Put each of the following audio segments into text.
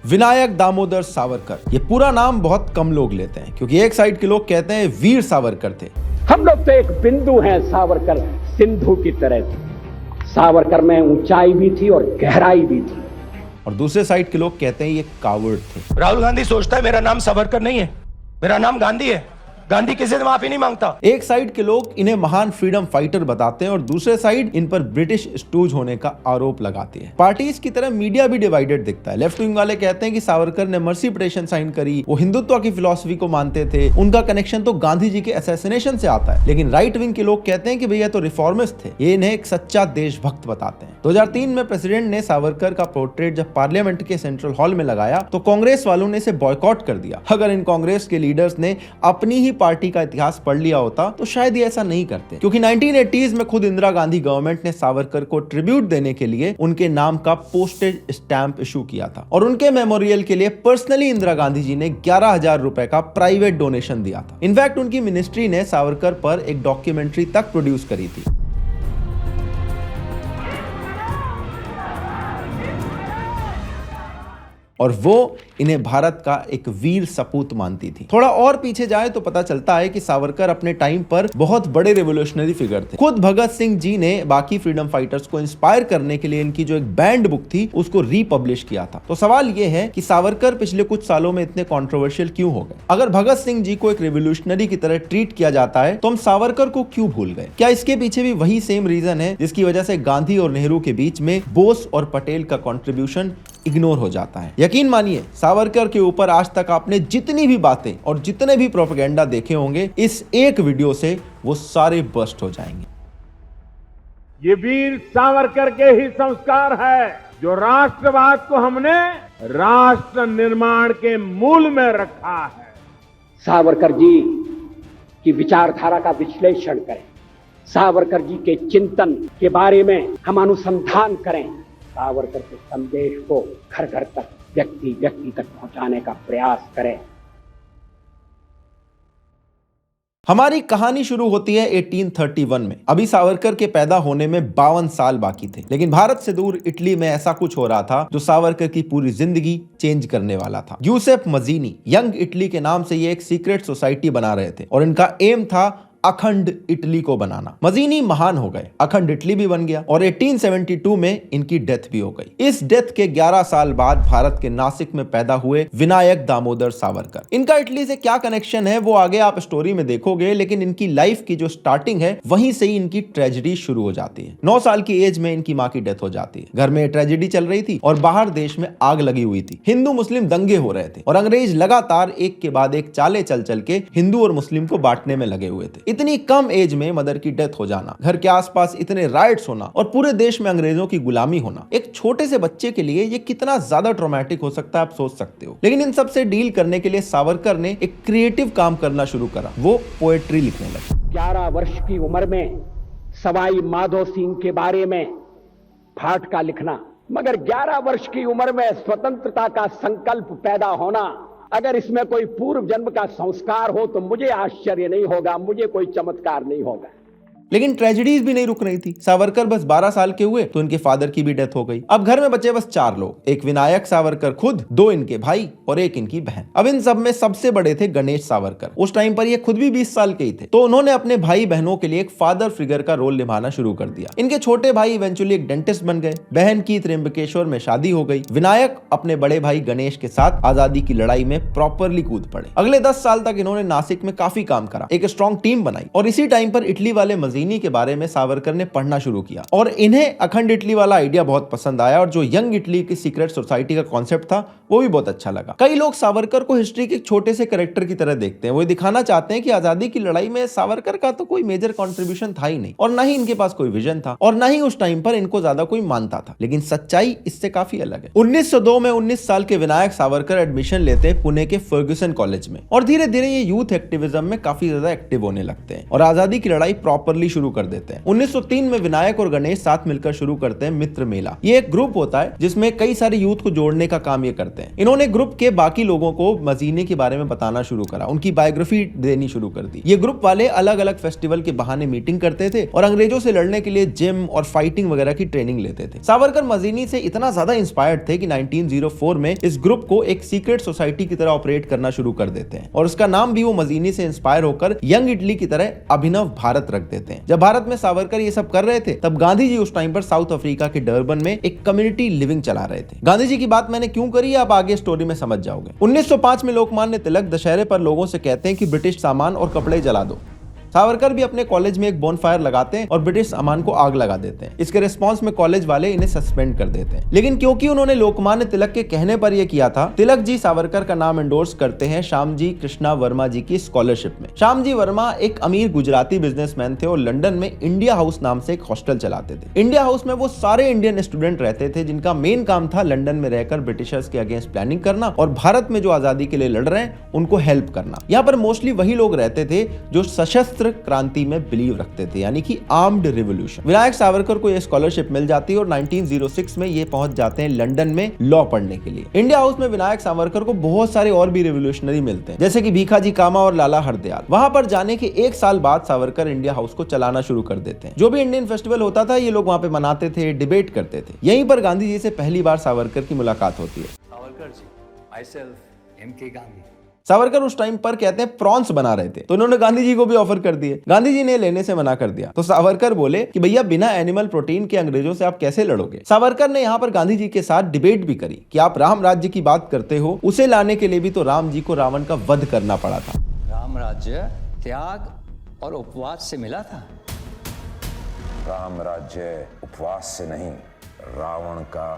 विनायक दामोदर सावरकर, ये पूरा नाम बहुत कम लोग लेते हैं क्योंकि एक साइड के लोग कहते हैं वीर सावरकर थे। हम लोग तो एक बिंदु हैं, सावरकर सिंधु की तरह थे। सावरकर में ऊंचाई भी थी और गहराई भी थी। और दूसरे साइड के लोग कहते हैं ये कावर्ड थे। राहुल गांधी सोचता है मेरा नाम सावरकर नहीं है, मेरा नाम गांधी है। गांधी किसी से माफी नहीं मांगता। एक साइड के लोग इन्हें महान फ्रीडम फाइटर बताते हैं और दूसरे साइड इन पर ब्रिटिश स्टूज होने का आरोप लगाते हैं। पार्टीज की तरह मीडिया भी डिवाइडेड दिखता है। लेफ्ट विंग वाले कहते हैं कि सावरकर ने मर्सी पिटीशन साइन करी, वो हिंदुत्व की फिलॉसफी को मानते थे, उनका कनेक्शन तो गांधी जी के असैसिनेशन से आता है। लेकिन राइट विंग के लोग कहते हैं कि भैया तो रिफॉर्मिस्ट थे, ये इन्हें एक सच्चा देशभक्त बताते हैं। 2003 में प्रेसिडेंट ने सावरकर का पोर्ट्रेट जब पार्लियामेंट के सेंट्रल हॉल में लगाया तो कांग्रेस वालों ने इसे बॉयकॉट कर दिया। अगर इन कांग्रेस के लीडर्स ने अपनी ही पार्टी का इतिहास पढ़ लिया होता तो शायद ये ऐसा नहीं करते, क्योंकि 1980s में खुद इंदिरा गांधी गवर्नमेंट ने सावरकर को ट्रिब्यूट देने के लिए उनके नाम का पोस्टेज स्टैंप इशू किया था और उनके मेमोरियल के लिए पर्सनली इंदिरा गांधी जी ने 11,000 रुपए का प्राइवेट डोनेशन दिया था। इनफैक्ट उनकी मिनिस्ट्री ने सावरकर पर एक डॉक्यूमेंट्री तक प्रोड्यूस करी थी। और वो इन्हें भारत का एक वीर सपूत मानती थी। थोड़ा और पीछे जाए तो पता चलता है कि सावरकर अपने टाइम पर बहुत बड़े रिवोल्यूशनरी फिगर थे। खुद भगत सिंह जी ने बाकी फ्रीडम फाइटर्स को इंस्पायर करने के लिए इनकी जो एक बैंड बुक थी उसको रीपब्लिश किया था। तो सवाल ये है कि सावरकर पिछले कुछ सालों में इतने कंट्रोवर्शियल क्यों हो गए? अगर भगत सिंह जी को एक रिवोल्यूशनरी की तरह ट्रीट किया जाता है तो हम सावरकर को क्यों भूल गए? क्या इसके पीछे भी वही सेम रीजन है जिसकी वजह से गांधी और नेहरू के बीच में बोस और पटेल का कॉन्ट्रीब्यूशन इग्नोर हो जाता है? यकीन मानिए, सावरकर के ऊपर आज तक आपने जितनी भी बातें और जितने भी प्रोपेगेंडा देखे होंगे, इस एक वीडियो से वो सारे बस्ट हो जाएंगे। ये वीर सावरकर के ही संस्कार है जो राष्ट्रवाद को हमने राष्ट्र निर्माण के मूल में रखा है। सावरकर जी की विचारधारा का विश्लेषण करें, सावरकर जी के चिंतन के बारे में हम अनुसंधान करें, सावरकर के संदेश को घर घर तक, व्यक्ति व्यक्ति तक पहुंचाने का प्रयास करें। हमारी कहानी शुरू होती है 1831 में। अभी सावरकर के पैदा होने में 52 साल बाकी थे, लेकिन भारत से दूर इटली में ऐसा कुछ हो रहा था जो सावरकर की पूरी जिंदगी चेंज करने वाला था। यूसेफ मजीनी यंग इटली के नाम से ये एक सीक्रेट सोसाइटी बना रहे थे और इनका एम था अखंड इटली को बनाना। मजीनी महान हो गए, अखंड इटली भी बन गया और 1872 में इनकी डेथ भी हो गई। इस डेथ के 11 साल बाद भारत के नासिक में पैदा हुए विनायक दामोदर सावरकर। इनका इटली से क्या कनेक्शन है वो आगे आप स्टोरी में देखोगे, लेकिन इनकी लाइफ की जो स्टार्टिंग है वहीं से ही इनकी ट्रेजेडी शुरू हो जाती है। 9 साल की एज में इनकी माँ की डेथ हो जाती है। घर में ट्रेजेडी चल रही थी और बाहर देश में आग लगी हुई थी। हिंदू मुस्लिम दंगे हो रहे थे और अंग्रेज लगातार एक के बाद एक चाले चल चल के हिंदू और मुस्लिम को बांटने में लगे हुए थे। इतनी कम एज में मदर की डेथ हो जाना, घर के आसपास इतने राइट्स होना और पूरे देश में अंग्रेजों की गुलामी होना, एक छोटे से बच्चे के लिए ये कितना ज्यादा ट्रॉमेटिक हो सकता है आप सोच सकते हो। लेकिन इन सब से डील करने के लिए सावरकर ने एक क्रिएटिव काम करना शुरू करा, वो पोएट्री लिखने लगे। 11 वर्ष की उम्र में सवाई माधो सिंह के बारे में फाटका लिखना, मगर 11 वर्ष की उम्र में स्वतंत्रता का संकल्प पैदा होना, अगर इसमें कोई पूर्व जन्म का संस्कार हो तो मुझे आश्चर्य नहीं होगा, मुझे कोई चमत्कार नहीं होगा। लेकिन ट्रेजेडीज भी नहीं रुक रही थी। सावरकर बस 12 साल के हुए तो इनके फादर की भी डेथ हो गई। अब घर में बचे बस 4 लोग, एक विनायक सावरकर खुद, 2 इनके भाई और 1 इनकी बहन। अब इन सब में सबसे बड़े थे गणेश सावरकर। उस टाइम पर ये खुद भी 20 साल के ही थे, तो उन्होंने अपने भाई बहनों के लिए एक फादर फिगर का रोल निभाना शुरू कर दिया। इनके छोटे भाई इवेंचुअली एक डेंटिस्ट बन गए, बहन की त्र्यंबकेश्वर में शादी हो गई। विनायक अपने बड़े भाई गणेश के साथ आजादी की लड़ाई में प्रॉपरली कूद पड़े। अगले 10 साल तक इन्होंने नासिक में काफी काम करा, एक स्ट्रॉन्ग टीम बनाई और इसी टाइम पर इटली वाले मजीनी के बारे में सावरकर ने पढ़ना शुरू किया और इन्हें अखंड इटली वाला आइडिया बहुत पसंद आया और जो यंग इटली की सीक्रेट सोसाइटी का कॉन्सेप्ट था वो भी बहुत अच्छा लगा। कई लोग सावरकर को हिस्ट्री के एक छोटे से कैरेक्टर की तरह देखते हैं। वो दिखाना चाहते हैं कि आजादी की लड़ाई में सावरकर का तो कोई मेजर कंट्रीब्यूशन था ही नहीं और ना ही इनके पास कोई विजन था और ना ही उस टाइम पर इनको ज्यादा कोई मानता था। लेकिन सच्चाई इससे काफी अलग है। 1902 में 19 साल के विनायक सावरकर एडमिशन लेते हैं पुणे के फर्ग्यूसन कॉलेज में और धीरे धीरे ये यूथ एक्टिविज्म में काफी ज्यादा एक्टिव होने लगते हैं और आजादी की लड़ाई प्रॉपरली शुरू कर देते हैं। 1903 में विनायक और गणेश साथ मिलकर शुरू करते हैं मित्र मेला। ये एक ग्रुप होता है जिसमें कई सारे यूथ को जोड़ने का काम ये करते हैं। इन्होंने ग्रुप के बाकी लोगों को मजीने के बारे में बताना शुरू करा, उनकी बायोग्राफी देनी शुरू कर दी। ये ग्रुप वाले अलग अलग फेस्टिवल के बहाने मीटिंग करते थे और अंग्रेजों से लड़ने के लिए जिम और फाइटिंग वगैरह की ट्रेनिंग लेते थे। सावरकर मजीनी से इतना ज्यादा इंस्पायर्ड थे कि 1904 में इस ग्रुप को एक सीक्रेट सोसाइटी की तरह ऑपरेट करना शुरू कर देते हैं और उसका नाम भी वो मजीनी से इंस्पायर होकर यंग इटली की तरह अभिनव भारत रख देते हैं। जब भारत में सावरकर ये सब कर रहे थे तब गांधी जी उस टाइम पर साउथ अफ्रीका के डरबन में एक कम्युनिटी लिविंग चला रहे थे। गांधी जी की बात मैंने क्यों करी आप आगे स्टोरी में समझ जाओगे। 1905 में लोकमान्य तिलक दशहरे पर लोगों से कहते हैं कि ब्रिटिश सामान और कपड़े जला दो। सावरकर भी अपने कॉलेज में एक बोनफायर लगाते हैं और ब्रिटिश सामान को आग लगा देते हैं। इसके रिस्पांस में कॉलेज वाले इन्हें सस्पेंड कर देते हैं, लेकिन क्योंकि उन्होंने लोकमान्य तिलक के कहने पर यह किया था, तिलक जी सावरकर का नाम एंडोर्स करते हैं श्यामजी कृष्णा वर्मा जी की स्कॉलरशिप में। श्यामजी वर्मा एक अमीर गुजराती बिजनेसमैन थे और लंदन में इंडिया हाउस नाम से एक हॉस्टल चलाते थे। इंडिया हाउस में वो सारे इंडियन स्टूडेंट रहते थे जिनका मेन काम था लंदन में रहकर ब्रिटिशर्स के अगेंस्ट प्लानिंग करना और भारत में जो आजादी के लिए लड़ रहे हैं उनको हेल्प करना। यहाँ पर मोस्टली वही लोग रहते थे जो सशस्त्र क्रांति में बिलीव रखते थे, यानी कि आर्म्ड रिवॉल्यूशन। विनायक सावरकर को यह स्कॉलरशिप मिल जाती है और 1906 में ये पहुंच जाते हैं लंदन में लॉ पढ़ने के लिए। इंडिया हाउस में विनायक सावरकर को बहुत सारे और भी रिवॉल्यूशनरी मिलते हैं, जैसे कि भीखाजी कामा और लाला हरदयाल। वहां पर जाने के एक साल बाद सावरकर इंडिया हाउस को चलाना शुरू कर देते हैं। जो भी इंडियन फेस्टिवल होता था ये लोग वहां पे मनाते थे, डिबेट करते थे। यहीं पर गांधी जी से पहली बार सावरकर की मुलाकात होती है। Savarkar ji, myself M.K. गांधी। सावरकर उस टाइम पर कहते हैं प्रॉन्स बना रहे थे, तो उन्होंने गांधी जी को भी ऑफर कर दिए। गांधी जी ने लेने से मना कर दिया, तो सावरकर बोले कि भैया बिना एनिमल प्रोटीन के अंग्रेजों से आप कैसे लड़ोगे। सावरकर ने यहाँ पर गांधी जी के साथ डिबेट भी करी कि आप राम राज्य की बात करते हो, उसे लाने के लिए भी तो राम जी को रावण का वध करना पड़ा था। राम राज्य त्याग और उपवास से मिला था। राम राज्य उपवास से नहीं, रावण का,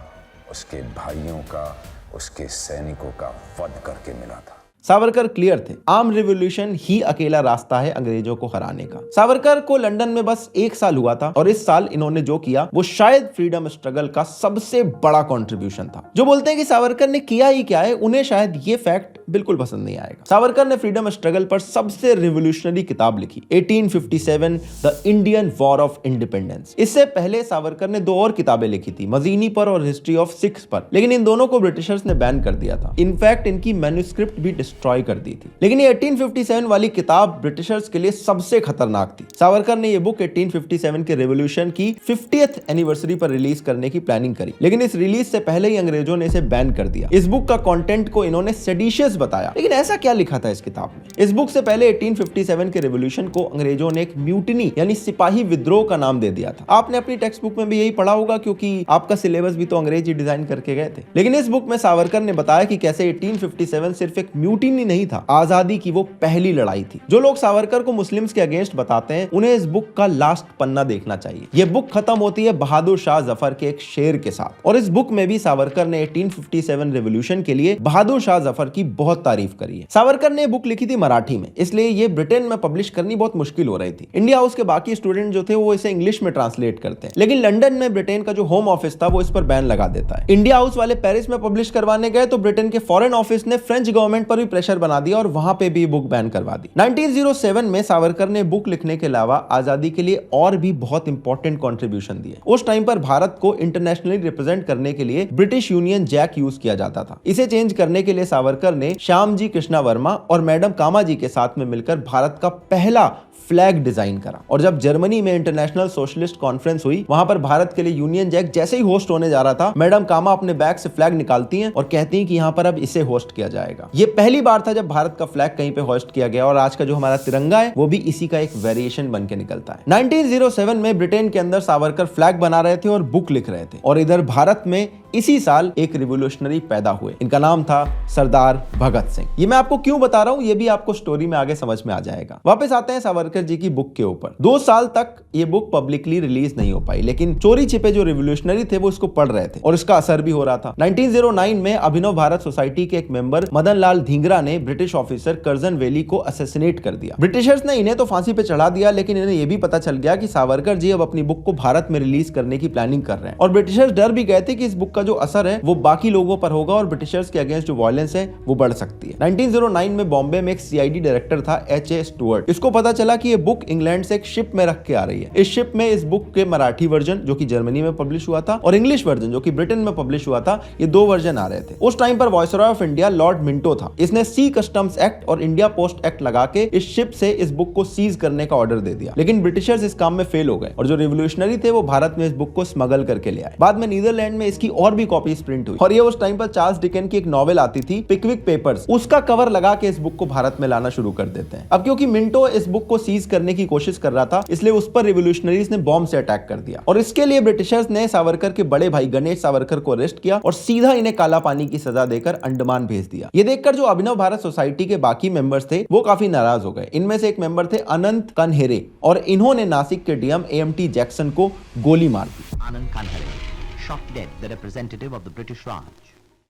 उसके भाइयों का, उसके सैनिकों का वध करके मिला था। सावरकर क्लियर थे, आर्म रिवॉल्यूशन ही अकेला रास्ता है अंग्रेजों को हराने का। सावरकर को लंदन में बस 1 साल हुआ था और इस साल इन्होंने जो किया वो शायद फ्रीडम स्ट्रगल का सबसे बड़ा कंट्रीब्यूशन था। जो बोलते हैं कि सावरकर ने किया ही क्या है, उन्हें शायद ये फैक्ट बिल्कुल पसंद नहीं आएगा। सावरकर ने फ्रीडम स्ट्रगल पर सबसे रिवॉल्यूशनरी किताब लिखी, 1857 the Indian war of independence. इससे पहले सावरकर ने 2 और किताबें लिखी थी, मजीनी पर और हिस्ट्री ऑफ सिख्स पर, लेकिन इन दोनों को ब्रिटिशर्स ने बैन कर दिया था। इनफैक्ट इनकी मैन्युस्क्रिप्ट भी डिस्ट्रॉय कर दी थी। लेकिन ये 1857 वाली किताब ब्रिटिशर्स के लिए सबसे खतरनाक थी। सावरकर ने ये बुक 1857 के रेवोल्यूशन की 50th एनिवर्सरी पर रिलीज करने की प्लानिंग करी, लेकिन इस रिलीज से पहले ही अंग्रेजों ने इसे बैन कर दिया। इस बुक का कंटेंट को इन्होंने सेडिशियस बताया, लेकिन ऐसा क्या लिखा था इस किताब में? इस बुक से पहले 1857 के रेवोल्यूशन को अंग्रेजों ने एक म्यूटिनी यानी सिपाही विद्रोह का नाम दे दिया था। आपने अपनी टेक्स्ट बुक में भी यही पढ़ा होगा, क्योंकि आपका सिलेबस भी तो अंग्रेज ही डिजाइन करके गए थे। लेकिन इस बुक में सावरकर ने बताया कि कैसे 1857 सिर्फ एक म्यूटिनी नहीं था, आजादी की वो पहली लड़ाई थी। जो लोग सावरकर को मुस्लिम्स के अगेंस्ट बताते हैं उन्हें इस बुक का लास्ट पन्ना देखना चाहिए। ये बुक खत्म होती है बहादुर शाह जफर के एक शेर के साथ, और इस बुक में भी सावरकर ने 1857 रेवोल्यूशन के लिए बहादुर शाह जफर की बहुत तारीफ करी है। सावरकर ने बुक लिखी थी मराठी में, इसलिए ये ब्रिटेन में पब्लिश करनी बहुत मुश्किल हो रही थी। इंडिया हाउस के बाकी स्टूडेंट जो थे वो इसे इंग्लिश में ट्रांसलेट करते हैं, लेकिन लंदन में ब्रिटेन का जो होम ऑफिस था वो इस पर बैन लगा देता है। इंडिया हाउस वाले पेरिस में पब्लिश करवाने गए तो ब्रिटेन के फॉरेन ऑफिस ने फ्रेंच गवर्नमेंट पर भी प्रेशर बना दिया और वहां पे भी बुक बैन करवा दी। 1907 में सावरकर ने बुक लिखने के अलावा आजादी के लिए और भी बहुत इंपॉर्टेंट कंट्रीब्यूशन दिए। उस टाइम पर भारत को इंटरनेशनली रिप्रेजेंट करने के लिए ब्रिटिश यूनियन जैक यूज किया जाता था। इसे चेंज करने के लिए सावरकर ने श्यामजी कृष्णा वर्मा और मैडम कामा जी के साथ में मिलकर भारत का पहला फ्लैग डिजाइन करा। और जब जर्मनी में इंटरनेशनल सोशलिस्ट कॉन्फ्रेंस हुई, वहां पर भारत के लिए यूनियन जैक जैसे ही होस्ट होने जा रहा था, मैडम कामा अपने बैग से फ्लैग निकालती हैं और कहती हैं कि यहां पर अब इसे होस्ट किया जाएगा। ये पहली बार था जब भारत का फ्लैग कहीं पे होस्ट किया गया, और आज का जो हमारा तिरंगा है वो भी इसी का एक वेरिएशन बन के निकलता है। 1907 में ब्रिटेन के अंदर सावरकर फ्लैग बना रहे थे और बुक लिख रहे थे, और इधर भारत में इसी साल एक रिवोल्यूशनरी पैदा हुए। इनका नाम था सरदार भगत सिंह। ये मैं आपको क्यों बता रहा हूं, ये भी आपको स्टोरी में आगे समझ में आ जाएगा। वापस आते हैं सावरकर जी की बुक के ऊपर। 2 साल तक ये बुक पब्लिकली रिलीज नहीं हो पाई, लेकिन चोरी छिपे जो रिवोल्यूशनरी थे वो इसको पढ़ रहे थे और इसका असर भी हो रहा था। 1909 में अभिनव भारत सोसाइटी के एक मेंबर मदन लाल धींगरा ने ब्रिटिश ऑफिसर कर्जन वेली को असैसिनेट कर दिया। ब्रिटिशर्स ने इन्हें तो फांसी पे चढ़ा दिया, लेकिन इन्हें यह भी पता चल गया कि सावरकर जी अब अपनी बुक को भारत में रिलीज करने की प्लानिंग कर रहे हैं, और ब्रिटिशर्स डर भी गए थे कि इस बुक का उसका जो असर है वो बाकी लोगों पर होगा और ब्रिटिशर्स के अगेंस्ट जो वायलेंस है वो बढ़ सकती है। 1909 में बॉम्बे में एक सीआईडी डायरेक्टर था H.A. स्टुअर्ट। इसको पता चला कि ये बुक इंग्लैंड से एक शिप में रख के आ रही है। इस शिप में इस बुक के मराठी वर्जन जो कि जर्मनी में पब्लिश हुआ था और इंग्लिश वर्जन जो कि ब्रिटेन में पब्लिश हुआ था, ये दो वर्जन आ रहे थे। उस टाइम पर viceroy of India Lord Minto था। इसने सी कस्टम्स एक्ट और इंडिया पोस्ट एक्ट लगा के इस शिप से इस बुक को सीज करने का ऑर्डर दे दिया, लेकिन ब्रिटिशर्स इस काम में फेल हो गए और जो रिवोल्यूशनरी थे वो भारत में इस बुक को स्मगल करके ले आए। बाद में नीदरलैंड में इसकी और भी कॉपीज प्रिंट हुई और ये उस टाइम पर चार्ल्स डिकेन की एक नॉवेल आती थी पिकविक पेपर्स, उसका कवर लगा के इस बुक को भारत में लाना शुरू कर देते हैं। अब क्योंकि मिंटो इस बुक को सीज करने की कोशिश कर रहा था, इसलिए उस पर रिवोल्यूशनरीज ने बॉम्ब से अटैक कर दिया और इसके लिए ब्रिटिशर्स ने सावरकर के बड़े भाई गणेश सावरकर को अरेस्ट किया और सीधा इन्हें काला पानी की सजा देकर अंडमान भेज दिया। ये देखकर जो अभिनव भारत सोसाइटी के बाकी मेंबर्स थे वो काफी नाराज हो गए। इनमें से एक मेंबर थे अनंत कनहेरे और इन्होंने नासिक के डीएम AMT जैक्सन को गोली मार दी। Anand Kanhare, shot dead the representative of the British Raj.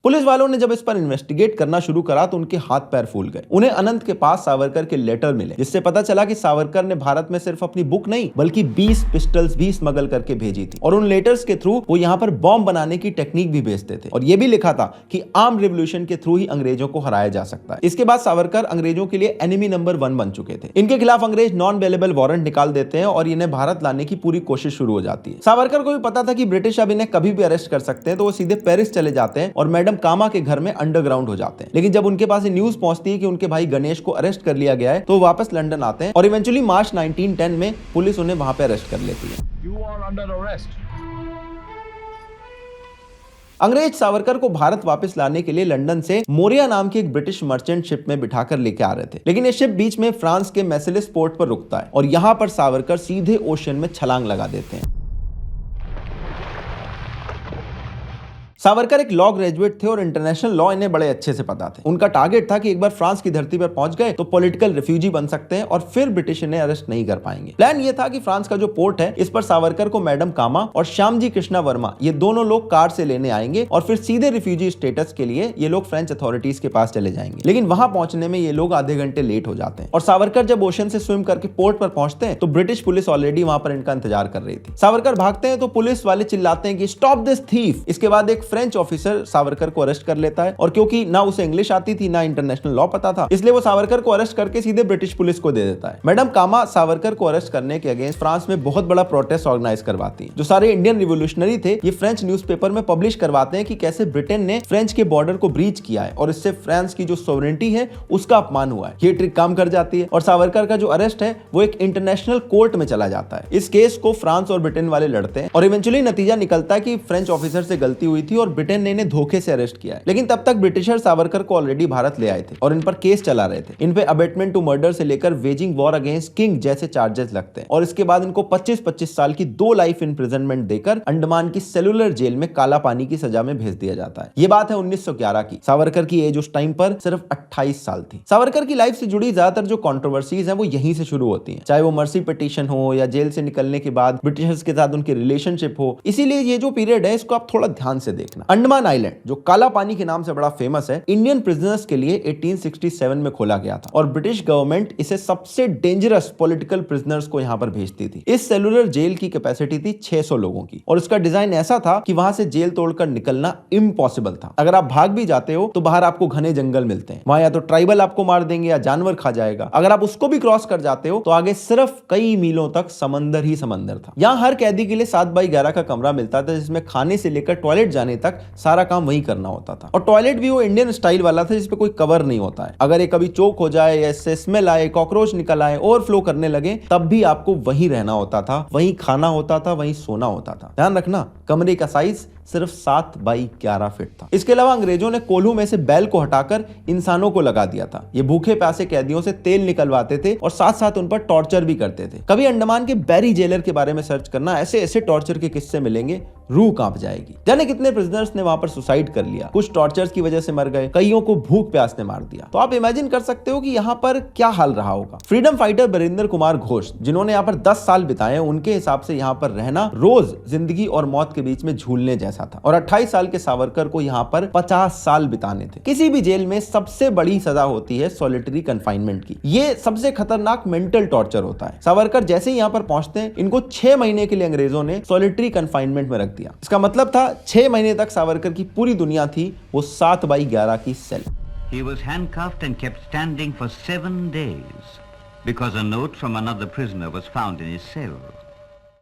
Police वालों ने जब इस पर इन्वेस्टिगेट करना शुरू करा तो उनके हाथ पैर फूल गए। उन्हें अनंत के पास सावरकर के लेटर मिले जिससे पता चला कि सावरकर ने भारत में सिर्फ अपनी बुक नहीं बल्कि 20 पिस्टल्स भी स्मगल करके भेजी थी और उन लेटर्स के थ्रू वो यहाँ पर बॉम्ब बनाने की टेक्निक भी भेजते थे और ये भी लिखा था कि आर्म रिवोल्यूशन के थ्रू ही अंग्रेजों को हराया जा सकता है। इसके बाद सावरकर अंग्रेजों के लिए एनिमी नंबर 1 बन चुके थे। इनके खिलाफ अंग्रेज नॉन अवेलेबल वारंट निकाल देते हैं और इन्हें भारत लाने की पूरी कोशिश शुरू हो जाती है। सावरकर को भी पता था कि ब्रिटिश अब इन्हें कभी भी अरेस्ट कर सकते हैं, तो वो सीधे पेरिस चले जाते हैं और मैडम कामा के घर में अंडरग्राउंड हो जाते हैं। लेकिन जब उनके पास ये न्यूज पहुंचती है कि उनके भाई गणेश को अरेस्ट कर लिया गया है तो वापस लंदन आते हैं और इवेंचुअली मार्च 1910 में पुलिस उन्हें वहां पे अरेस्ट कर लेती है। अंग्रेज सावरकर को भारत वापस लाने के लिए लंदन से मोरिया नाम की एक ब्रिटिश मर्चेंट शिप में बिठाकर लेके आ रहे थे, लेकिन ये शिप बीच में फ्रांस के मैसेलिस पोर्ट पर रुकता है और यहां पर सावरकर सीधे ओशन में छलांग लगा देते हैं। सावरकर एक लॉ ग्रेजुएट थे और इंटरनेशनल लॉ इन्हें बड़े अच्छे से पता थे। उनका टारगेट था कि एक बार फ्रांस की धरती पर पहुंच गए तो पॉलिटिकल रिफ्यूजी बन सकते हैं और फिर ब्रिटिश इन्हें अरेस्ट नहीं कर पाएंगे। प्लान ये था कि फ्रांस का जो पोर्ट है इस पर सावरकर को मैडम कामा और श्यामजी कृष्णा वर्मा ये दोनों लोग कार से लेने आएंगे और फिर सीधे रिफ्यूजी स्टेटस के लिए ये लोग फ्रेंच अथॉरिटीज के पास चले जाएंगे। लेकिन वहां पहुंचने में ये लोग आधे घंटे लेट हो जाते हैं और सावरकर जब ओशन से स्विम करके पोर्ट पर पहुंचते हैं तो ब्रिटिश पुलिस ऑलरेडी वहां पर इनका इंतजार कर रही थी। सावरकर भागते हैं तो पुलिस वाले चिल्लाते हैं कि स्टॉप दिस थीफ। इसके बाद एक फ्रेंच ऑफिसर सावरकर को अरेस्ट कर लेता है और क्योंकि ना उसे इंग्लिश आती थी ना इंटरनेशनल लॉ पता था, इसलिए वो सावरकर को अरेस्ट करके सीधे ब्रिटिश पुलिस को दे देता है। मैडम कामा सावरकर को अरेस्ट करने के अगेंस्ट फ्रांस में बहुत बड़ा प्रोटेस्ट ऑर्गेनाइज करवाती है। जो सारे इंडियन रिवोल्यूशनरी थे ये फ्रेंच न्यूज़पेपर में पब्लिश करवाते हैं कि कैसे ब्रिटेन ने फ्रेंच के बॉर्डर को ब्रीच किया है और इससे फ्रांस की जो सोवरेनिटी है उसका अपमान हुआ है। ये ट्रिक काम कर जाती है और सावरकर का जो अरेस्ट है वो एक इंटरनेशनल कोर्ट में चला जाता है। इस केस को फ्रांस और ब्रिटेन वाले लड़ते हैं और इवेंचुअली नतीजा निकलता है कि फ्रेंच ऑफिसर से गलती हुई थी और ब्रिटेन ने इन्हें धोखे से अरेस्ट किया है। लेकिन तब तक ब्रिटिशर सावरकर को ऑलरेडी भारत ले आए थे और इन पर केस चला रहे थे। इन पे अबेटमेंट टू मर्डर से लेकर वेजिंग वॉर अगेंस्ट किंग जैसे चार्जेस लगते हैं और इसके बाद इनको 25-25 साल की 2 लाइफ इंप्रिजनमेंट देकर अंडमान की सेलुलर जेल में काला पानी की सजा में भेज दिया जाता है। ये बात है 1911 की। सावरकर की एज उस टाइम पर सिर्फ 28 साल थी। सावरकर की लाइफ से जुड़ी ज्यादातर जो कंट्रोवर्सीज हैं वो यहीं से शुरू होती हैं, चाहे वो मर्सी पिटीशन हो या जेल से निकलने के बाद ब्रिटिशर्स के साथ उनकी रिलेशनशिप हो। इसीलिए ये जो पीरियड है इसको आप थोड़ा ध्यान से देखना। अंडमान आइलैंड जो काला पानी के नाम से बड़ा फेमस है, इंडियन प्रिजनर्स के लिए 1867 में खोला गया था और ब्रिटिश गवर्नमेंट इसे सबसे डेंजरस पॉलिटिकल प्रिजनर्स को यहां पर भेजती थी। इस सेलुलर जेल की कैपेसिटी थी 600 लोगों की और इसका डिजाइन ऐसा था कि वहां से जेल तोड़कर निकलना इम्पॉसिबल था। अगर आप भाग भी जाते हो तो बाहर आपको घने जंगल मिलते हैं, वहां या तो ट्राइबल आपको मार देंगे या जानवर खा जाएगा। अगर आप उसको भी क्रॉस कर जाते हो तो आगे सिर्फ कई मीलों तक समंदर ही समंदर था। यहाँ हर कैदी के लिए 7x11 का कमरा मिलता था जिसमें खाने से लेकर टॉयलेट जाने तक सारा काम वही करना होता था और टॉयलेट भी वो इंडियन स्टाइल वाला था जिसपे कोई कवर नहीं होता है। अगर ये कभी चोक हो जाए या इससे स्मेल आए, कॉकरोच निकल आए, ओवरफ्लो करने लगे तब भी आपको वहीं रहना होता था, वहीं खाना होता था, वहीं सोना होता था। ध्यान रखना कमरे का साइज सिर्फ 7x11 फीट था। इसके अलावा अंग्रेजों ने कोल्हू में से बैल को हटाकर इंसानों को लगा दिया था। ये भूखे प्यासे कैदियों से तेल निकलवाते थे और साथ साथ उन पर टॉर्चर भी करते थे। कभी अंडमान के बैरी जेलर के बारे में सर्च करना, ऐसे ऐसे टॉर्चर के किस्से मिलेंगे, रूह कांप जाएगी। जाने कितने प्रिजनर्स ने वहां पर सुसाइड कर लिया, कुछ टॉर्चर्स की वजह से मर गए, कईयों को भूख प्यास ने मार दिया। तो आप इमेजिन कर सकते हो कि यहाँ पर क्या हाल रहा होगा। फ्रीडम फाइटर बरिंदर कुमार घोष जिन्होंने यहाँ पर 10 साल बिताए, उनके हिसाब से यहाँ पर रहना रोज जिंदगी और मौत के बीच में झूलने जैसा ऐसा था और 28 साल के सावरकर को यहाँ पर 50 साल बिताने थे। किसी भी जेल में सबसे बड़ी सजा होती है सॉलिटरी कन्फाइनमेंट की। ये सबसे खतरनाक मेंटल टॉर्चर होता है। सावरकर जैसे ही यहाँ पर पहुंचते हैं, इनको 6 महीने के लिए अंग्रेजों ने सॉलिटरी कन्फाइनमेंट में रख दिया। इसका मतलब था 6 महीने तक सावरकर की पूरी दुनिया थी वो 7/11 की cell. He was handcuffed and kept standing for 7 days because a note from another prisoner was found in his cell.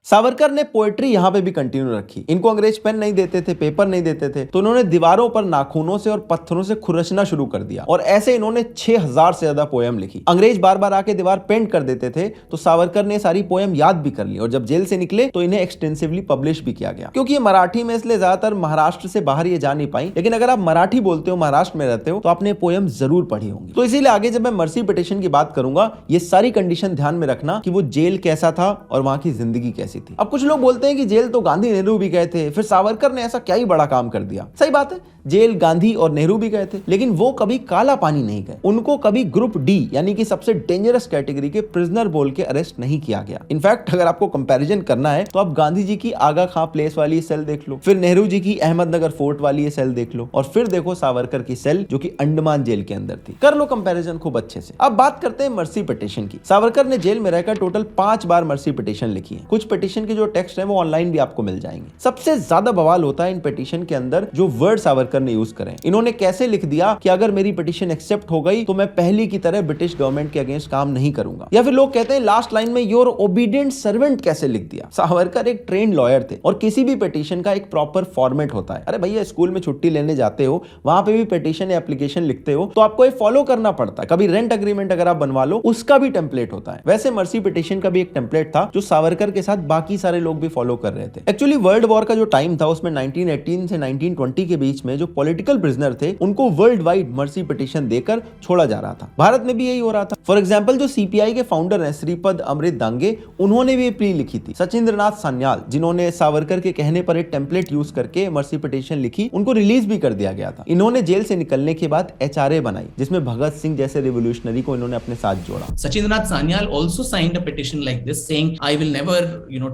Savarkar ने पोएट्री यहाँ पे भी कंटिन्यू रखी। इनको अंग्रेज पेन नहीं देते थे, पेपर नहीं देते थे, तो उन्होंने दीवारों पर नाखूनों से और पत्थरों से खुरचना शुरू कर दिया और ऐसे इन्होंने 6000 से ज्यादा पोएम लिखी। अंग्रेज बार बार आके दीवार पेंट कर देते थे, तो सावरकर ने सारी पोएम याद भी कर ली और जब जेल से निकले तो इन्हें एक्सटेंसिवली पब्लिश भी किया गया। क्योंकि ये मराठी में, इसलिए ज्यादातर महाराष्ट्र से बाहर ये जा नहीं पाई, लेकिन अगर आप मराठी बोलते हो, महाराष्ट्र में रहते हो, तो आपने पोएम जरूर पढ़ी होंगी। तो इसीलिए आगे जब मैं मर्सी पिटीशन की बात करूंगा, ये सारी कंडीशन ध्यान में रखना कि वो जेल कैसा था और वहां की जिंदगी कैसी थी। अब कुछ लोग बोलते हैं कि जेल तो गांधी नेहरू भी गए थे, फिर सावरकर ने ऐसा क्या ही बड़ा काम कर दिया। सही बात है, जेल गांधी और नेहरू भी गए थे, लेकिन वो कभी काला पानी नहीं गए। उनको कभी ग्रुप डी यानी कि सबसे डेंजरस कैटेगरी के प्रिजनर बोल के अरेस्ट नहीं किया गया। इनफैक्ट अगर आपको कंपैरिजन करना है तो आप गांधी जी की आगा खां प्लेस वाली सेल देख लो, फिर नेहरू जी की अहमदनगर फोर्ट वाली सेल देख लो, और फिर देखो सावरकर की सेल जो कि अंडमान जेल के अंदर थी। कर लो कंपैरिजन खूब अच्छे से। अब बात करते हैं मर्सी पिटीशन की। सावरकर ने जेल में रहकर टोटल 5 बार मर्सी पिटीशन लिखी है। कुछ पिटीशन के जो टेक्स्ट है वो ऑनलाइन भी आपको मिल जाएंगे। सबसे ज्यादा बवाल होता है इन पिटीशन के अंदर जो वर्ड सावरकर ने यूज करें। इन्होंने कैसे लिख दिया कि अगर मेरी पिटीशन एक्सेप्ट हो गई तो मैं पहली की तरह ब्रिटिश गवर्नमेंट के अगेंस्ट काम नहीं करूंगा, या फिर लोग कहते हैं लास्ट लाइन में योर ओबीडिएंट सर्वेंट कैसे लिख दिया। सावरकर एक ट्रेन्ड लॉयर थे और किसी भी पिटीशन का एक प्रॉपर फॉर्मेट होता है। अरे भैया, स्कूल में छुट्टी लेने जाते हो, वहां पे भी पिटीशन या एप्लीकेशन लिखते हो तो आपको ये फॉलो करना पड़ता है। कभी रेंट एग्रीमेंट अगर आप बनवा लो, उसका भी टेम्पलेट होता है। वैसे मर्सी पिटीशन का भी एक टेम्पलेट था जो सावरकर के साथ बाकी सारे लोग भी फॉलो कर रहे थे। एक्चुअली वर्ल्ड वॉर का जो टाइम था उसमें 1918 से 1920 के बीच में जो पॉलिटिकल प्रिजनर थे उनको वर्ल्ड वाइड मर्सी पिटीशन देकर छोड़ा जा रहा था। भारत में भी यही हो रहा था। फॉर एग्जांपल जो सीपीआई के फाउंडर हैं श्रीपद अमृत दांगे, उन्होंने भी प्ली लिखी थी। सचिंद्रनाथ सान्याल, जिन्होंने सावरकर के कहने पर एक टेम्पलेट यूज करके मर्सी पिटीशन लिखी, उनको रिलीज भी कर दिया गया था। इन्होंने जेल से निकलने के बाद एचआरए बनाई जिसमें भगत सिंह जैसे रिवोल्यूशनरी को इन्होंने अपने साथ जोड़ा। Sachindranath Sanyal also signed a petition like this saying, I will never,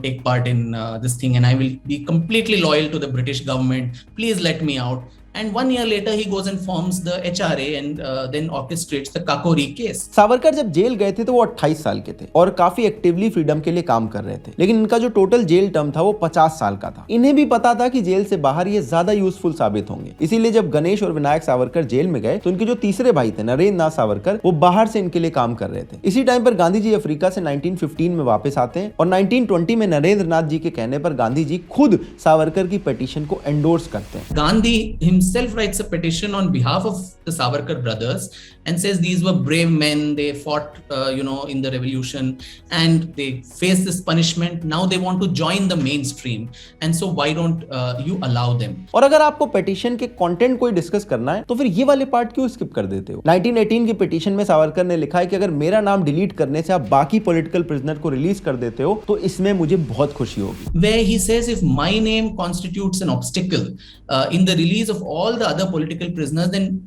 take part in this thing and I will be completely loyal to the British government. Please let me out. And 1 year later, he goes and forms the HRA and then orchestrates the Kakori case. Savarkar जब jail गए थे तो वो 28 साल के थे और काफी एक्टिवली फ्रीडम के लिए काम कर रहे थे, लेकिन इनका जो टोटल जेल टर्म था वो 50 साल का था। इन्हें भी पता था कि जेल से बाहर ये ज्यादा यूजफुल साबित होंगे, इसीलिए जब गणेश और विनायक सावरकर जेल में गए तो इनके जो तीसरे भाई थे नरेंद्र नाथ सावरकर, वो बाहर से इनके लिए काम कर रहे थे। इसी टाइम पर गांधी जी अफ्रीका से 1915 में वापस आते हैं और 1920 में नरेंद्र नाथ जी के कहने पर गांधी जी खुद सावरकर की पिटीशन को एंडोर्स करते हैं। Gandhi himself writes a petition on behalf of the Savarkar brothers and says these were brave men, they fought in the revolution and they faced this punishment, now they want to join the mainstream and so why don't you allow them. और अगर आपको petition के content को discuss करना है तो फिर ये वाले पार्ट क्यों स्किप कर देते हो। 1918 की पिटीशन में सावरकर ने लिखा है कि अगर मेरा नाम डिलीट करने से आप बाकी पॉलिटिकल प्रिजनर को रिलीज कर देते हो तो इसमें मुझे बहुत खुशी होगी। Where he says if my name constitutes an obstacle in the release of all the other political prisoners, then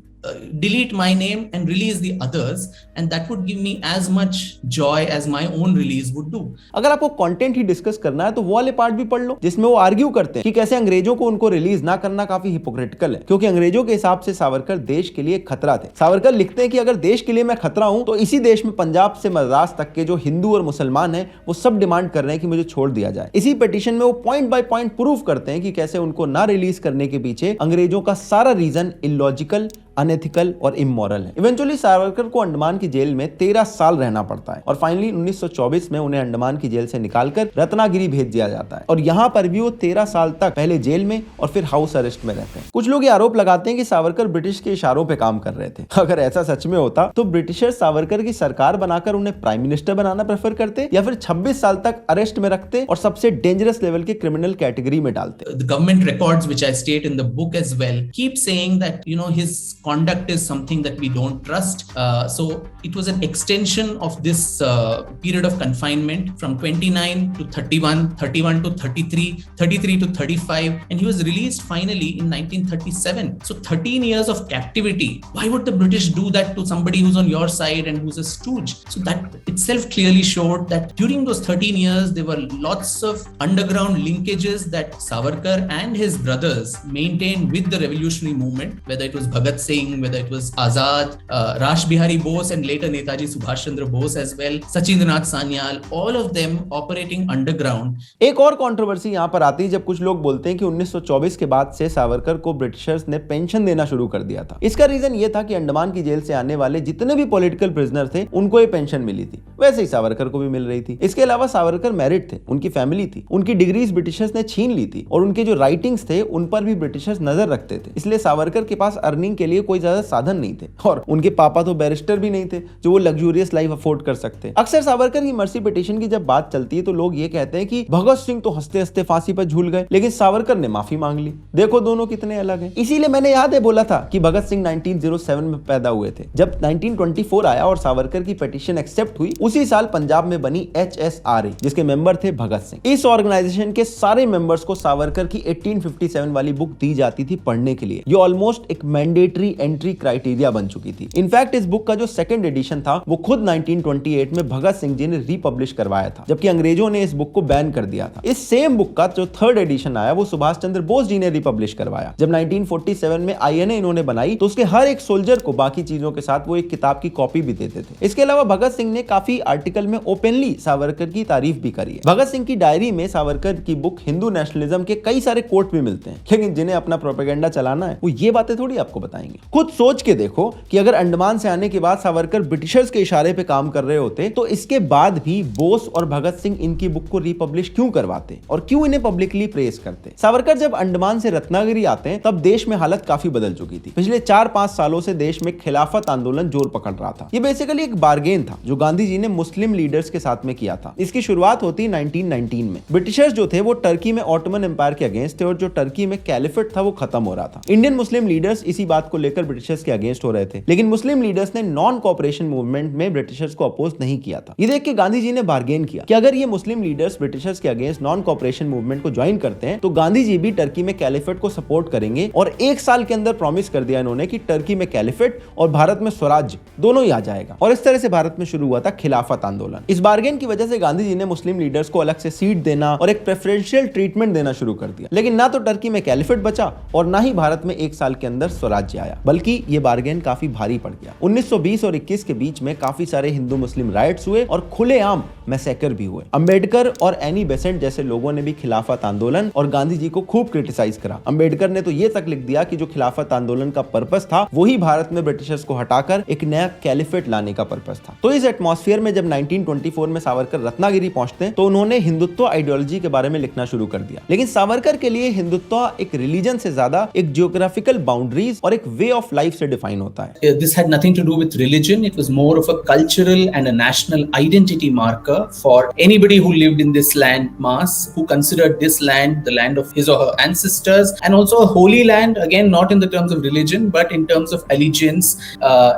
delete my name and release the others and that would give me as much joy as my own release would do. अगर आपको content ही discuss करना है तो वो वाले part भी पढ़ लो जिसमें वो आर्ग्यू करते हैं कि कैसे अंग्रेजों को उनको रिलीज ना करना काफी हिपोक्रिटिकल है, क्योंकि अंग्रेजों के हिसाब से सावरकर देश के लिए खतरा थे। सावरकर लिखते हैं कि अगर देश के लिए मैं खतरा हूं तो इसी देश में पंजाब से मद्रास तक के जो हिंदू और मुसलमान हैं वो सब डिमांड कर रहे हैं कि मुझे छोड़ दिया जाए। इसी पिटीशन में वो पॉइंट बाय पॉइंट प्रूफ करते हैं कि कैसे उनको ना रिलीज करने के पीछे अंग्रेजों का सारा रीजन इलॉजिकल, अनएथिकल और इमोरल है। इवेंचुअली सावरकर को अंडमान की जेल में 13 साल रहना पड़ता है और फाइनली 1924 में उन्हें अंडमान की जेल से निकालकर रत्नागिरी भेज दिया जाता है और यहाँ पर भी वो 13 साल तक पहले जेल में और फिर हाउस अरेस्ट में रहते हैं। कुछ लोग ये आरोप लगाते हैं कि सावरकर ब्रिटिश के इशारों पे काम कर रहे थे। अगर ऐसा सच में होता तो ब्रिटिशर्स सावरकर की सरकार बनाकर उन्हें प्राइम मिनिस्टर बनाना प्रेफर करते या फिर 26 साल तक अरेस्ट में रखते और सबसे डेंजरस लेवल के क्रिमिनल कैटेगरी में डालते। The government records which I state in the book as well keep saying that his conduct is something that we don't trust. So it was an extension of this period of confinement from 29 to 31, 31 to 33, 33 to 35, and he was released finally in 1937. So 13 years of captivity. Why would the British do that to somebody who's on your side and who's a stooge? So that itself clearly showed that during those 13 years, there were lots of underground linkages that Savarkar and his brothers maintained with the revolutionary movement, whether it was Bhagat Singh, whether it was Azad, Rash Bihari Bose, and later Netaji Subhash Chandra Bose as well, Sachindranath Sanyal, all of them operating underground. एक और controversy यहाँ पर आती है जब कुछ लोग बोलते हैं कि 1924 के बाद से सावरकर को ब्रिटिशर्स ने पेंशन देना शुरू कर दिया था। इसका रीजन ये था कि अंडमान की जेल से आने वाले जितने भी पॉलिटिकल प्रिजनर थे उनको ये पेंशन मिली थी, वैसे ही सावरकर को भी मिल रही थी। इसके अलावा सावरकर मैरिड थे, उनकी फैमिली थी, उनकी डिग्रीज ब्रिटिशर्स ने छीन ली थी और उनके जो राइटिंग्स थे उन पर भी ब्रिटिशर्स नजर रखते थे। इसलिए सावरकर के पास अर्निंग के लिए कोई ज्यादा साधन नहीं थे और उनके पापा तो बैरिस्टर भी नहीं थे जो वो लग्जूरियस लाइफ अफोर्ड कर सकते। अक्सर सावरकर की मर्सी पिटीशन की जब बात चलती है तो लोग ये कहते हैं कि भगत सिंह तो हंसते हंसते फांसी पर झूल गए, लेकिन सावरकर ने माफी मांग ली। देखो दोनों कितने अलग हैं। इसीलिए मैंने याद है बोला था कि भगत सिंह 1907 में पैदा हुए थे। जब 1924 आया और सावरकर की पिटीशन एक्सेप्ट हुई, उसी साल पंजाब में बनी HSRA जिसके मेंबर थे भगत सिंह। इस ऑर्गेनाइजेशन के सारे मेंबर्स को सावरकर की 1857 वाली बुक दी जाती थी पढ़ने के लिए। ये ऑलमोस्ट एक मैंडेटरी एंट्री क्राइटेरिया बन चुकी थी। इनफैक्ट इस बुक का जो सेकंड एडिशन था वो खुद 1928 में भगत सिंह जी ने रीपब्लिश करवाया था, जबकि अंग्रेजों ने इस बुक को बैन कर दिया था। इस सेम बुक का जो थर्ड एडिशन आया वो सुभाष चंद्र बोस जी ने रिपब्लिश करवाया। जब 1947 में INA इन्होंने बनाई तो उसके हर एक सोल्जर को बाकी चीजों के साथ वो एक किताब की कॉपी भी देते थे। इसके अलावा भगत सिंह ने काफी आर्टिकल में ओपनली सावरकर की तारीफ भी करी है। भगत सिंह की डायरी में सावरकर की बुक हिंदू नेशनलिज्म के कई सारे कोट भी मिलते हैं, लेकिन जिन्हें अपना प्रोपेगेंडा चलाना है वो ये बातें थोड़ी आपको बताएंगे। खुद सोच के देखो कि अगर अंडमान से आने के बाद सावरकर ब्रिटिशर्स के इशारे पे काम कर रहे होते तो इसके बाद भी बोस और भगत सिंह इनकी बुक को रिपब्लिश क्यों करवाते और क्यों इन्हें पब्लिकली प्रेज करते। सावरकर जब अंडमान से रत्नागिरी आते हैं तब देश में हालत काफी बदल चुकी थी। पिछले 4-5 सालों से देश में खिलाफत आंदोलन जोर पकड़ रहा था। ये बेसिकली एक बार्गेन था जो गांधी जी ने मुस्लिम लीडर्स के साथ में किया था। इसकी शुरुआत होती 1919 में। ब्रिटिशर्स जो थे वो टर्की में ऑटोमन एम्पायर के अगेंस्ट थे और जो टर्की में कैलिफेट था वो खत्म हो रहा था। इंडियन मुस्लिम लीडर्स इसी बात को लेकर ब्रिटिशर्स के अगेंस्ट हो रहे थे, लेकिन मुस्लिम लीडर्स ने नॉन कोऑपरेशन मूवमेंट में ब्रिटिशर्स को अपोज नहीं किया था। ये देख के गांधी जी ने बार्गेन किया कि अगर ये मुस्लिम लीडर्स ब्रिटिशर्स के अगेंस्ट नॉन कोऑपरेशन मूवमेंट को ज्वाइन करते हैं तो गांधी जी भी टर्की में कैलिफेट को सपोर्ट करेंगे और 1 साल के अंदर प्रॉमिस कर दिया इन्होंने कि टर्की में कैलिफेट और भारत में स्वराज्य दोनों ही आ जाएगा। और इस तरह से भारत में शुरू हुआ था खिलाफत आंदोलन। इस बार्गेन की वजह से गांधी जी ने मुस्लिम लीडर्स को अलग से सीट देना और एक प्रेफरेंशियल ट्रीटमेंट देना शुरू कर दिया, लेकिन ना तो टर्की में कैलिफेट बचा और ना ही भारत में 1 साल के अंदर स्वराज्य आया, बल्कि ये बार्गेन काफी भारी पड़ गया। 1920 और 21 के बीच में काफी सारे हिंदू मुस्लिम राइट्स हुए और खुलेआम मैसेकर भी हुए। अंबेडकर और एनी बेसेंट जैसे लोगों ने भी खिलाफत आंदोलन और गांधी जी को खूब क्रिटिसाइज करा। अंबेडकर ने तो ये तक लिख दिया कि जो खिलाफत आंदोलन का पर्पस था वही भारत में ब्रिटिशर्स को हटाकर एक नया कैलिफेट लाने का पर्पस था। तो इस एटमॉस्फेयर में जब 1924 में सावरकर रत्नागिरी पहुंचते हैं तो उन्होंने हिंदुत्व आइडियोलॉजी के बारे में लिखना शुरू कर दिया। लेकिन सावरकर के लिए हिंदुत्व एक रिलीजन से ज्यादा एक जियोग्राफिकल बाउंड्रीज और एक वे ऑफ लाइफ से डिफाइन होता है। This had nothing to do with religion. It was more of a cultural and a national identity marker for anybody who lived in this land mass, who considered this land the land of his or her ancestors, and also a holy land, again not in the terms of religion but in terms of allegiance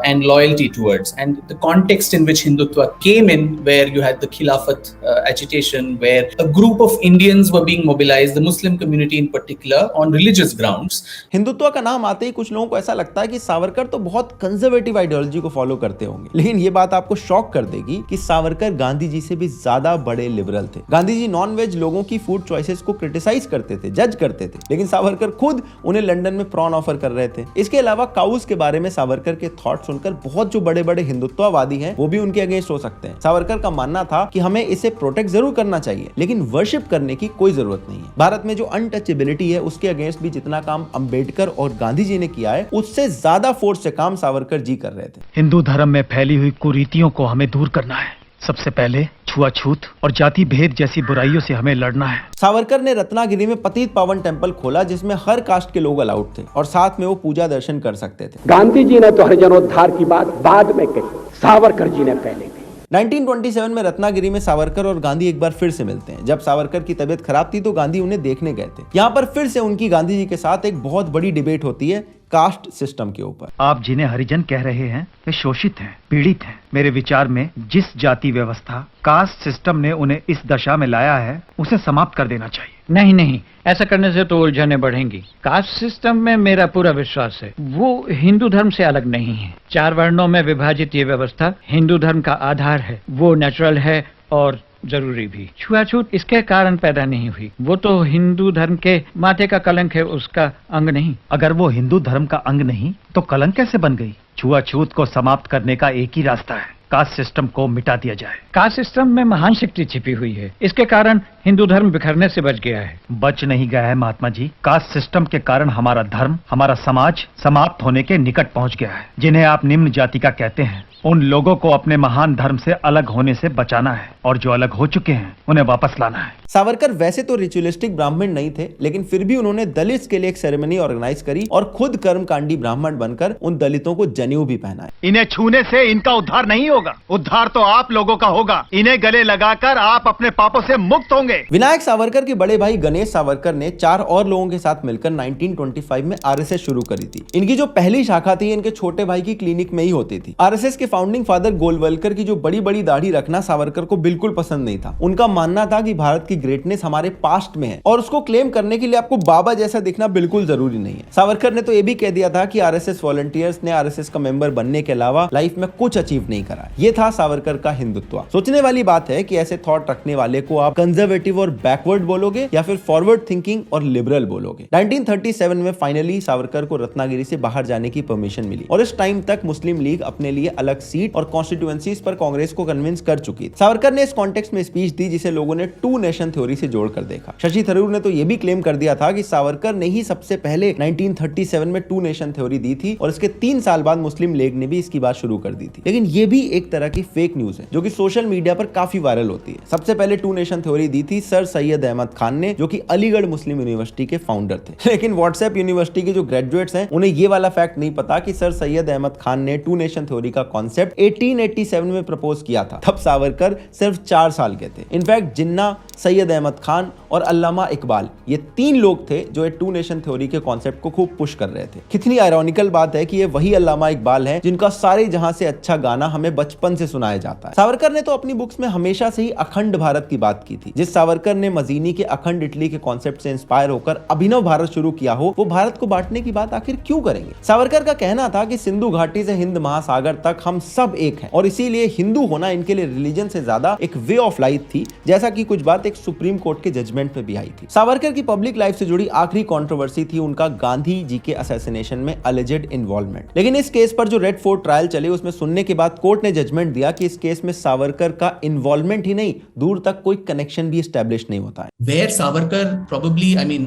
and loyalty towards, and the context in which Hindutva came in, where you had the Khilafat agitation, where a group of Indians were being mobilized, the Muslim community in particular, on religious grounds. Hindutva का नाम आते ही कुछ लोगों को ऐसा लगता है कि सावरकर तो बहुत कंजर्वेटिव आइडियोलॉजी को फॉलो करते होंगे, लेकिन ये बात आपको शॉक कर देगी कि सावरकर गांधी जी से भी ज्यादा बड़े लिबरल थे। गांधी जी नॉन वेज लोगों की फूड चॉइसेस को क्रिटिसाइज करते थे, जज करते थे, लेकिन सावरकर खुद उन्हें लंदन में प्रॉन ऑफर कर रहे थे। इसके अलावा काउस के बारे में सावरकर के थॉट सुनकर बहुत जो बड़े बड़े हिंदुत्ववादी हैं वो भी उनके अगेंस्ट हो सकते हैं। सावरकर का मानना था कि हमें इसे प्रोटेक्ट जरूर करना चाहिए, लेकिन वर्शिप करने की कोई जरूरत नहीं है। भारत में जो अनटचेबिलिटी है उसके अगेंस्ट भी जितना काम अंबेडकर और गांधी जी ने किया है उससे ज्यादा फोर्स से काम सावरकर जी कर रहे थे। हिंदू धर्म में फैली हुई कुरीतियों को हमें दूर करना है। सबसे पहले छुआछूत और जाति भेद जैसी बुराइयों से हमें लड़ना है। सावरकर ने रत्नागिरी में पतित पावन टेंपल खोला जिसमें हर कास्ट के लोग अलाउड थे और साथ में वो पूजा दर्शन कर सकते थे। गांधी जी ने तो हरिजनोद्धार की बात बाद में कही, सावरकर जी ने पहले कही। 1927 में रत्नागिरी में सावरकर और गांधी एक बार फिर से मिलते हैं। जब सावरकर की तबीयत खराब थी तो गांधी उन्हें देखने गए थे। यहाँ पर फिर से उनकी गांधी जी के साथ एक बहुत बड़ी डिबेट होती है कास्ट सिस्टम के ऊपर। आप जिन्हें हरिजन कह रहे हैं वे शोषित हैं, पीड़ित हैं। मेरे विचार में जिस जाति व्यवस्था कास्ट सिस्टम ने उन्हें इस दशा में लाया है उसे समाप्त कर देना चाहिए। नहीं नहीं, ऐसा करने से तो उलझने बढ़ेंगी। कास्ट सिस्टम में मेरा पूरा विश्वास है, वो हिंदू धर्म से अलग नहीं है। 4 वर्णों में विभाजित ये व्यवस्था हिंदू धर्म का आधार है, वो नेचुरल है और जरूरी भी। छुआछूत इसके कारण पैदा नहीं हुई, वो तो हिंदू धर्म के माथे का कलंक है, उसका अंग नहीं। अगर वो हिंदू धर्म का अंग नहीं तो कलंक कैसे बन गई? छुआछूत को समाप्त करने का एक ही रास्ता है, कास्ट सिस्टम को मिटा दिया जाए। कास्ट सिस्टम में महान शक्ति छिपी हुई है, इसके कारण हिंदू धर्म बिखरने से बच गया है। बच नहीं गया है महात्मा जी, कास्ट सिस्टम के कारण हमारा धर्म, हमारा समाज समाप्त होने के निकट पहुंच गया है। जिन्हें आप निम्न जाति का कहते हैं उन लोगों को अपने महान धर्म से अलग होने से बचाना है और जो अलग हो चुके हैं उन्हें वापस लाना है। सावरकर वैसे तो रिचुअलिस्टिक ब्राह्मण नहीं थे, लेकिन फिर भी उन्होंने दलित्स के लिए एक सेरेमनी ऑर्गेनाइज करी और खुद कर्मकांडी ब्राह्मण बनकर उन दलितों को जनेऊ भी पहनाए। इन्हें छूने से इनका उद्धार नहीं होगा, उद्धार तो आप लोगों का होगा। इन्हें गले लगाकर आप अपने पापों से मुक्त होंगे। विनायक सावरकर के बड़े भाई गणेश सावरकर ने 4 और लोगों के साथ मिलकर 1925 में आरएसएस शुरू करी थी। इनकी जो पहली शाखा थी इनके छोटे भाई की क्लिनिक में ही होती थी। आरएसएस के फाउंडिंग फादर गोलवलकर की जो बड़ी बड़ी दाढ़ी रखना सावरकर को बिल्कुल पसंद नहीं था। उनका मानना था कि भारत की ग्रेटनेस हमारे पास्ट में है और उसको क्लेम करने के लिए आपको बाबा जैसा दिखना बिल्कुल जरूरी नहीं है। सावरकर ने तो यह भी कह दिया था कि आरएसएस वॉलंटियर्स ने आरएसएस का मेंबर बनने के अलावा लाइफ में कुछ अचीव नहीं करा। ये था सावरकर का हिंदुत्व। सोचने वाली बात है कि ऐसे थॉट रखने वाले को आप कंजर्वेटिव और बैकवर्ड बोलोगे या फिर फॉरवर्ड थिंकिंग और लिबरल बोलोगे। 1937 में फाइनली सावरकर को रत्नागिरी से बाहर जाने की परमिशन मिली और इस टाइम तक मुस्लिम लीग अपने लिए अलग सीट और कॉन्स्टिट्यूएंसीज पर कांग्रेस को कन्विंस कर चुकी थी। सावरकर ने इस कॉन्टेक्स्ट में स्पीच दी जिसे लोगों ने 2 नेशन थ्योरी से जोड़कर देखा। शशि थरूर ने तो यह भी क्लेम कर दिया था कि सावरकर ने ही सबसे पहले 1937 में 2 नेशन थ्योरी दी थी और इसके 3 साल बाद मुस्लिम लीग ने भी इसकी बात शुरू कर दी थी। लेकिन यह भी एक तरह की फेक न्यूज है जो कि सोशल मीडिया पर काफी वायरल होती है। सबसे पहले 2 नेशन थ्योरी दी थी सर सैयद अहमद खान ने, जो कि अलीगढ़ मुस्लिम यूनिवर्सिटी के फाउंडर थे। लेकिन व्हाट्सएप यूनिवर्सिटी के जो ग्रेजुएट्स हैं उन्हें ये वाला फैक्ट नहीं पता कि सर सैयद अहमद खान ने 2 नेशन थ्योरी का कॉन्सेप्ट 1887 में प्रपोज किया था। तब सावरकर सिर्फ 4 साल के थे। इनफैक्ट जिन्ना, सैयद अहमद खान और अल्लामा इकबाल ये 3 लोग थे जो 2 नेशन थ्योरी के कॉन्सेप्ट को खूब पुश कर रहे थे। कितनी आयरॉनिकल बात है कि ये वही अल्लामा इकबाल हैं जिनका सारे जहां से अच्छा गाना हमें बचपन से सुनाया जाता है। सावरकर ने तो अपनी बुक्स में हमेशा से ही अखंड भारत की बात की थी। जिस सावरकर ने मजीनी के अखंड इटली के कॉन्सेप्ट से इंस्पायर होकर अभिनव भारत शुरू किया हो, वो भारत को बांटने की बात आखिर क्यों करेंगे? सावरकर का कहना था कि सिंधु घाटी से हिंद महासागर तक हम सब एक हैं और इसीलिए हिंदू होना इनके लिए रिलीजन से ज्यादा एक वे ऑफ लाइफ थी, जैसा कि कुछ बात एक सुप्रीम कोर्ट के जजमेंट में भी आई थी। सावरकर की पब्लिक लाइफ से जुड़ी आखिरी कंट्रोवर्सी थी उनका गांधी जी के असैसिनेशन में अलिजेड इन्वॉल्वमेंट। लेकिन इस केस पर जो रेड फोर्ट ट्रायल चले उसमें सुनने के बाद कोर्ट ने जजमेंट दिया कि इस केस में सावरकर का इन्वॉल्वमेंट ही नहीं, दूर तक कोई कनेक्शन भी एस्टैब्लिश नहीं होता है। Where Savarkar probably, I mean,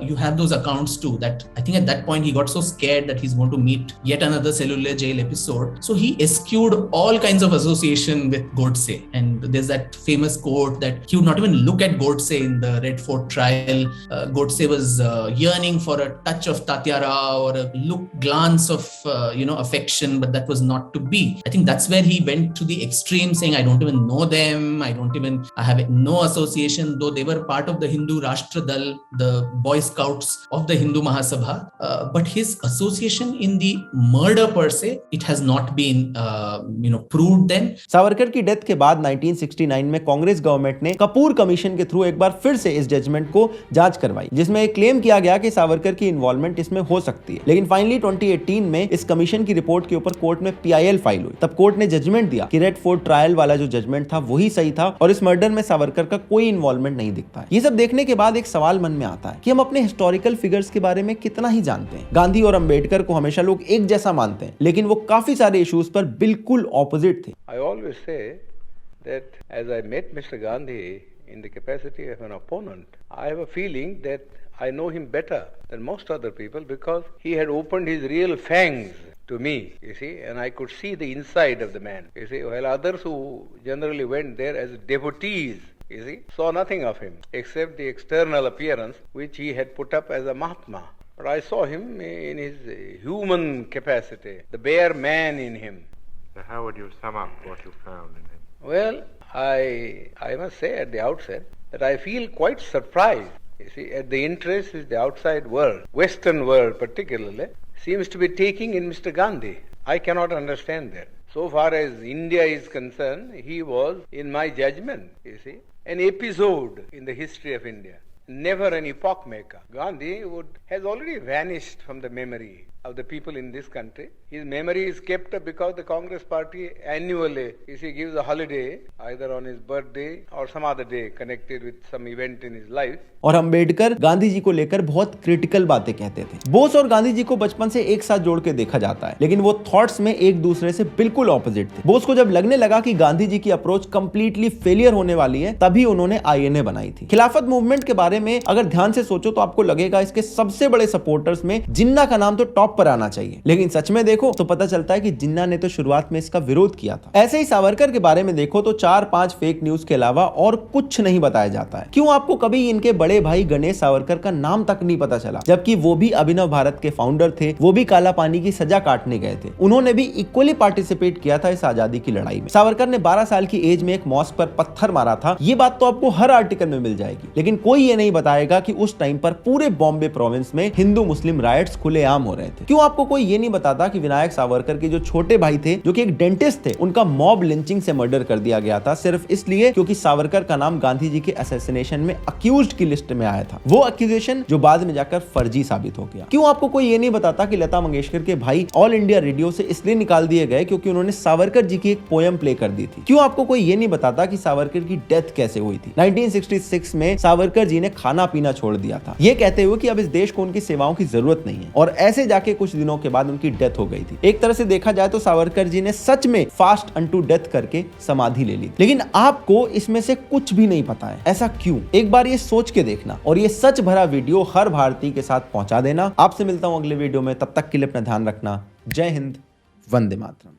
you have those accounts too that I think at that point he got so scared that he's going to meet yet another cellular jail episode. So he eschewed all kinds of association with Godse. And there's that famous quote that he would not even look at Godse in the Red Fort trial. Godse was yearning for a touch of Tatyara or a glance of, affection, but that was not to be. I think that's where he went to the extreme saying, I don't even know them. I have no association, though they were part of the Hindu Rashtra Dal, the Boy Scouts of the Hindu Mahasabha. But his association in the murder per se, it has not been, proved then. Savarkar की death के बाद 1969 में Congress government ने Kapoor commission के through एक बार फिर से इस जजमेंट को जांच करवाई, जिसमें एक क्लेम किया गया कि सावरकर की इन्वॉल्वमेंट इसमें हो सकती है। लेकिन फाइनली 2018 में इस कमीशन की रिपोर्ट के ऊपर कोर्ट में PIL फाइल हुई। तब कोर्ट ने जजमेंट दिया कि रेड फोर्ट ट्रायल वाला जो जजमेंट था वही सही था और इस मर्डर में सावरकर का कोई इन्वॉल्वमेंट नहीं दिखता है। ये सब देखने के बाद एक सवाल मन में आता है कि हम अपने हिस्टोरिकल फिगर्स के बारे में कितना ही जानते हैं। गांधी और अंबेडकर को हमेशा लोग एक जैसा मानते हैं, लेकिन वो काफी सारे इश्यूज पर बिल्कुल ऑपोजिट थे। I always say that as I met Mr. Gandhi in the capacity of an opponent, I have a feeling that I know him better than most other people because he had opened his real fangs to me, you see, and I could see the inside of the man, you see, while others who generally went there as devotees, you see, saw nothing of him except the external appearance which he had put up as a Mahatma. But I saw him in his human capacity, the bare man in him. So how would you sum up what you found in him? Well, I must say at the outset that I feel quite surprised, you see, at the interest which the outside world, Western world particularly, seems to be taking in Mr. Gandhi. I cannot understand that. So far as India is concerned, he was, in my judgment, you see, an episode in the history of India, never an epoch maker. Gandhi has already vanished from the memory of the people in this country. His memory is kept up because the Congress party annually, you see, gives a holiday either on his birthday or some other day connected with some event in his life. और अंबेडकर गांधी जी को लेकर बहुत critical बातें कहते थे। बोस और गांधी जी को बचपन से एक साथ जोड़ के देखा जाता है, लेकिन वो थॉट्स में एक दूसरे से बिल्कुल ऑपोजिट थे। बोस को जब लगने लगा कि गांधी जी की अप्रोच कंप्लीटली फेलियर होने वाली है, तभी उन्होंने आईएनए बनाई थी। खिलाफत मूवमेंट के बारे में अगर ध्यान से सोचो तो आपको लगेगा इसके सबसे बड़े सपोर्टर्स में जिन्ना का नाम तो टॉप पर आना चाहिए, लेकिन सच में देखो तो पता चलता है कि जिन्ना ने तो शुरुआत में इसका विरोध किया था। ऐसे ही सावरकर के बारे में देखो तो 4-5 फेक न्यूज के अलावा और कुछ नहीं बताया जाता है। क्यों आपको कभी इनके बड़े भाई गणेश सावरकर का नाम तक नहीं पता चला, जबकि वो भी अभिनव भारत के फाउंडर थे, वो भी काला पानी की सजा काटने गए थे, उन्होंने भी इक्वली पार्टिसिपेट किया था इस आजादी की लड़ाई में। सावरकर ने 12 साल की एज में एक मॉस्क पर पत्थर मारा था, ये बात तो आपको हर आर्टिकल में मिल जाएगी, लेकिन कोई ये नहीं बताएगा कि उस टाइम पर पूरे बॉम्बे प्रोविंस में हिंदू मुस्लिम राइट्स खुलेआम हो रहे थे। क्यों आपको कोई ये नहीं बताता कि विनायक सावरकर के जो छोटे भाई थे, जो कि एक डेंटिस्ट थे, उनका मॉब लिंचिंग से मर्डर कर दिया गया था सिर्फ इसलिए क्योंकि सावरकर का नाम गांधी जी के असैसिनेशन में अक्यूज्ड की लिस्ट में आया था, वो एक्यूजेशन जो बाद में जाकर फर्जी साबित हो गया। क्यों आपको कोई ये नहीं बताता कि लता मंगेशकर के भाई ऑल इंडिया रेडियो से इसलिए निकाल दिए गए क्योंकि उन्होंने सावरकर जी की एक पोयम प्ले कर दी थी। क्यों आपको कोई ये नहीं बताता कि सावरकर की डेथ कैसे हुई थी। 1966 में सावरकर जी ने खाना पीना छोड़ दिया था, ये कहते हुए कि अब इस देश को उनकी सेवाओं की जरूरत नहीं है, और ऐसे जाके कुछ दिनों के बाद उनकी डेथ हो गई थी। एक तरह से देखा जाए तो सावरकर जी ने सच में फास्ट अनटू डेथ करके समाधि ले ली, लेकिन आपको इसमें से कुछ भी नहीं पता है। ऐसा क्यों? एक बार ये सोच के देखना और ये सच भरा वीडियो हर भारतीय के साथ पहुंचा देना। आपसे मिलता हूं अगले वीडियो में, तब तक के लिए अपना ध्यान रखना। जय हिंद, वंदे मातरम।